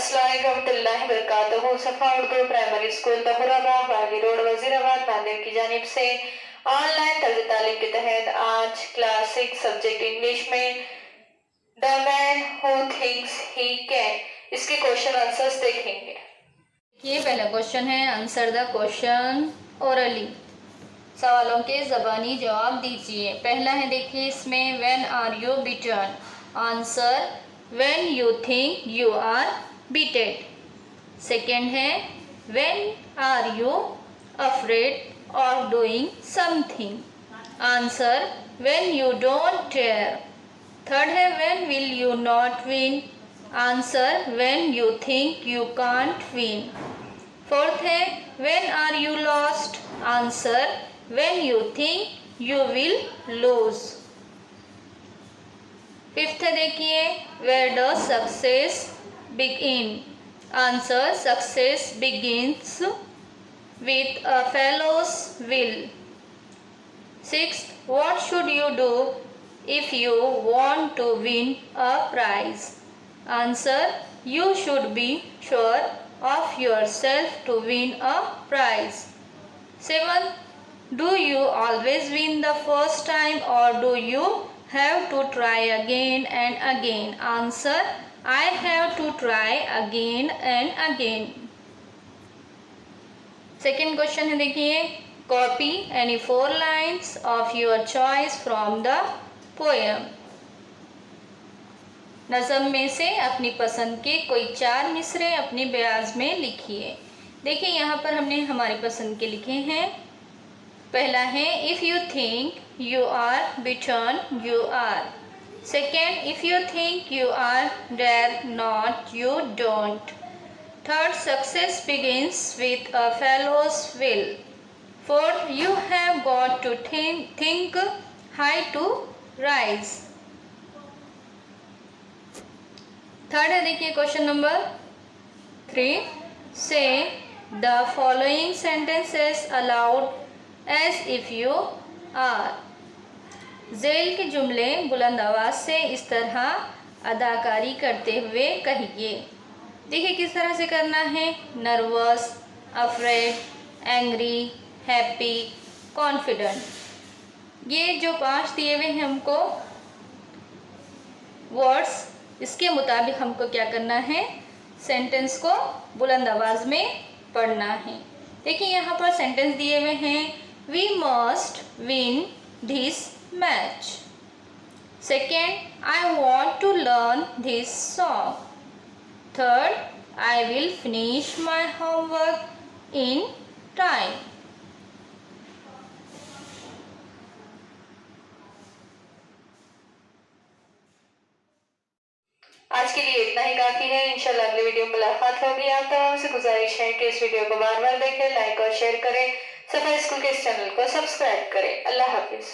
अस्सलाम वरहमतुल्लाहि सफ़ा उर्दू प्राइमरी स्कूल तहुराबाग वाली रोड वजीराबाद नांदेड़ की जानिब से ऑनलाइन तर्ज तालीम के तहत आज क्लास 6 सब्जेक्ट इंग्लिश में the man who thinks he can इसके क्वेश्चन आंसर्स देखेंगे। ये पहला क्वेश्चन है, आंसर द क्वेश्चन ओरली। सवालों के ज़बानी जवाब दीजिए। पहला है, देखिए इसमें when are you beaten. Answer when you think you are beated. Second है, when are you afraid of doing something. Answer when you don't dare. Third है, when will you not win. Answer when you think you can't win. Fourth है, when are you lost. Answer when you think you will lose. Fifth है, देखिए where does success begin. Answer success begins with a fellow's will. Sixth, what should you do if you want to win a prize? Answer, you should be sure of yourself to win a prize. Seventh, do you always win the first time or do you have to try again and again? Answer, I have to try again and again. Second question है, देखिए copy any 4 lines of your choice from the poem. नज़म में से अपनी पसंद के कोई 4 मिसरे अपने ब्याज में लिखिए। देखिए यहाँ पर हमने हमारी पसंद के लिखे हैं। पहला है, if you think you are beaten you are. Second, if you think you are dare not you don't. Third, success begins with a fellow's will. Fourth, you have got to think high to rise. Third है, देखिए question number 3. Say the following sentences aloud as if you are. झेल के जुमले बुलंद आवाज से इस तरह अदाकारी करते हुए कहिए। देखिए किस तरह से करना है। Nervous, afraid, angry, happy, confident. ये जो 5 दिए हुए हैं हमको वर्ड्स, इसके मुताबिक हमको क्या करना है, सेंटेंस को बुलंद आवाज़ में पढ़ना है। देखिए यहाँ पर सेंटेंस दिए हुए हैं, we must win this match. Second, I want to learn this song. Third, I will finish my homework in time. आज के लिए इतना ही काफ़ी है। इंशाल्लाह अगले वीडियो में मुलाकात होगी। आप तमाम से गुजारिश है कि इस वीडियो को बार बार देखें, लाइक और शेयर करें, सफ़ा स्कूल के इस चैनल को सब्सक्राइब करें। अल्लाह हाफिज़।